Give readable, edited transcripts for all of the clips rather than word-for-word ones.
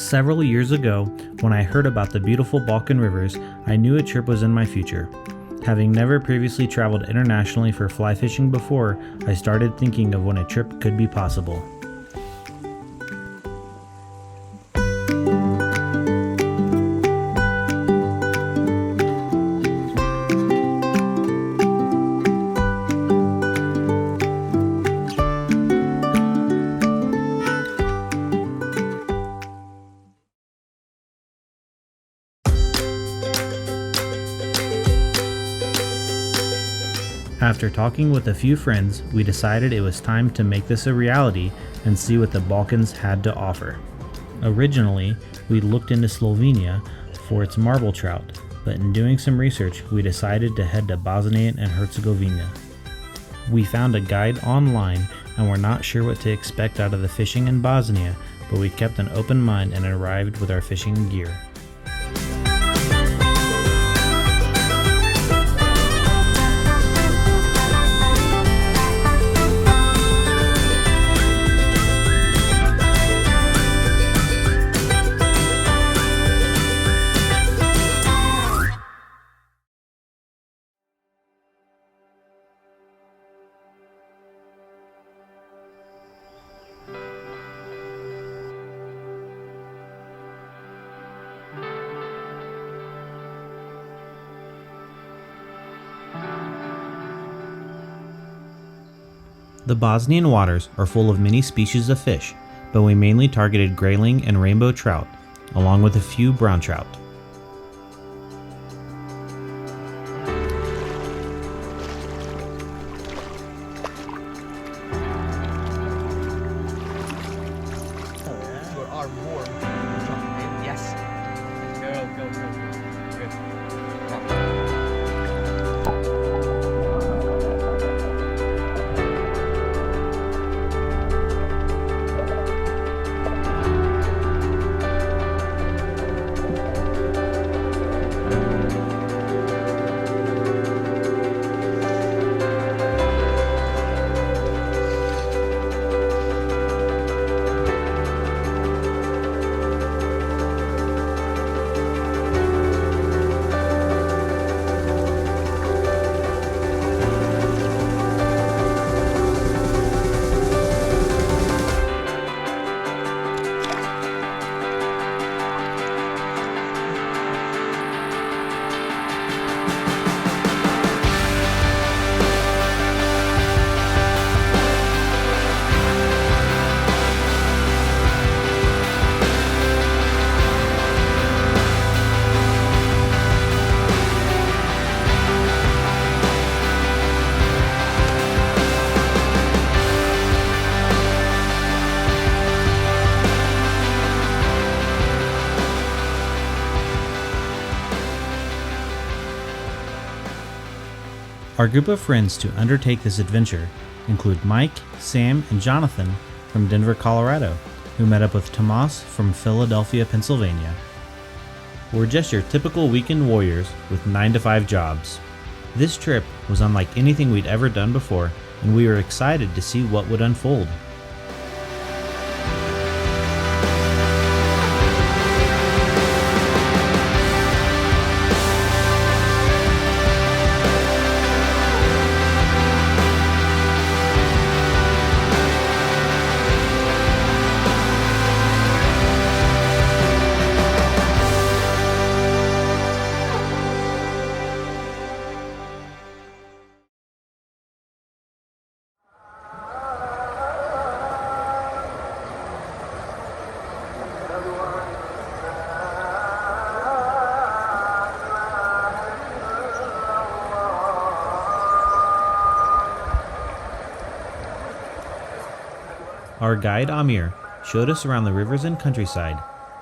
Several years ago, when I heard about the beautiful Balkan rivers, I knew a trip was in my future. Having never previously traveled internationally for fly fishing before, I started thinking of when a trip could be possible. After talking with a few friends, we decided it was time to make this a reality and see what the Balkans had to offer. Originally, we looked into Slovenia for its marble trout, but in doing some research, we decided to head to Bosnia and Herzegovina. We found a guide online and were not sure what to expect out of the fishing in Bosnia, but we kept an open mind and arrived with our fishing gear. The Bosnian waters are full of many species of fish, but we mainly targeted grayling and rainbow trout, along with a few brown trout. Your arm warm. Yes. Go. Good. Our group of friends to undertake this adventure include Mike, Sam, and Jonathan from Denver, Colorado, who met up with Tomas from Philadelphia, Pennsylvania. We're just your typical weekend warriors with 9-to-5 jobs. This trip was unlike anything we'd ever done before, and we were excited to see what would unfold. Our guide Amir showed us around the rivers and countryside,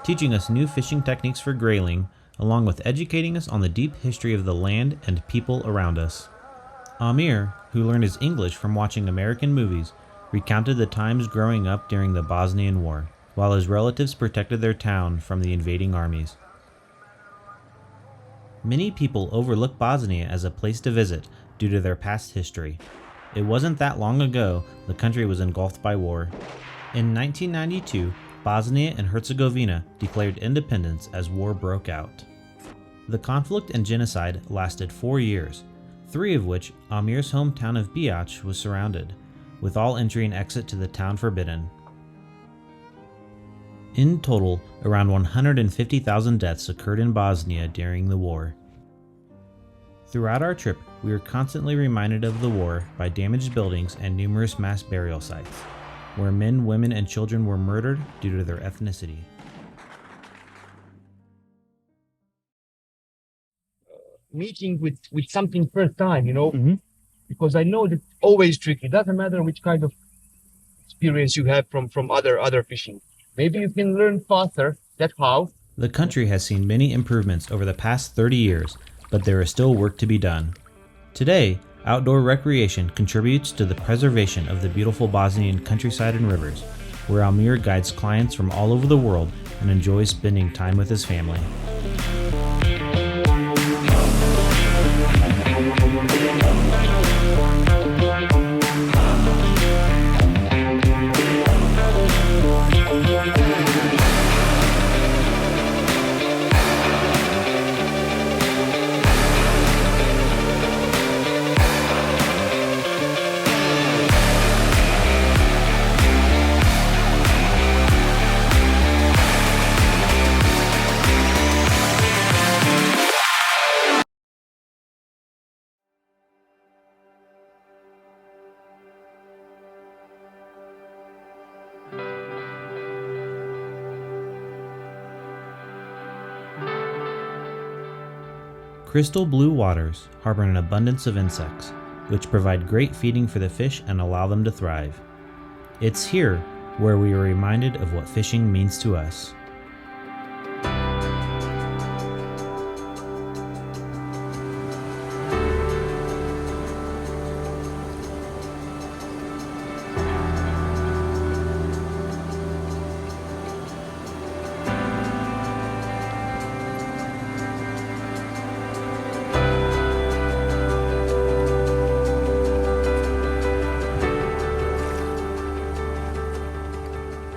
teaching us new fishing techniques for grayling, along with educating us on the deep history of the land and people around us. Amir, who learned his English from watching American movies, recounted the times growing up during the Bosnian War, while his relatives protected their town from the invading armies. Many people overlook Bosnia as a place to visit due to their past history. It wasn't that long ago the country was engulfed by war. In 1992, Bosnia and Herzegovina declared independence as war broke out. The conflict and genocide lasted 4 years, 3 of which Amir's hometown of Biac was surrounded, with all entry and exit to the town forbidden. In total, around 150,000 deaths occurred in Bosnia during the war. Throughout our trip, we were constantly reminded of the war by damaged buildings and numerous mass burial sites, where men, women, and children were murdered due to their ethnicity. Meeting with something first time, Mm-hmm. because I know that always tricky. Doesn't matter which kind of experience you have from other fishing. Maybe you can learn faster. That's how. The country has seen many improvements over the past 30 years, but there is still work to be done. Today, outdoor recreation contributes to the preservation of the beautiful Bosnian countryside and rivers, where Amir guides clients from all over the world and enjoys spending time with his family. Crystal blue waters harbor an abundance of insects, which provide great feeding for the fish and allow them to thrive. It's here where we are reminded of what fishing means to us.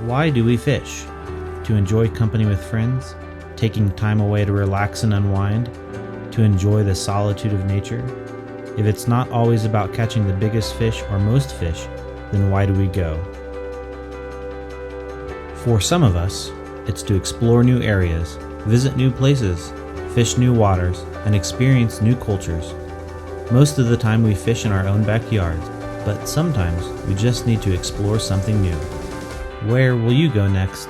Why do we fish? To enjoy company with friends, taking time away to relax and unwind, to enjoy the solitude of nature? If it's not always about catching the biggest fish or most fish, then why do we go? For some of us, it's to explore new areas, visit new places, fish new waters, and experience new cultures. Most of the time we fish in our own backyards, but sometimes we just need to explore something new. Where will you go next?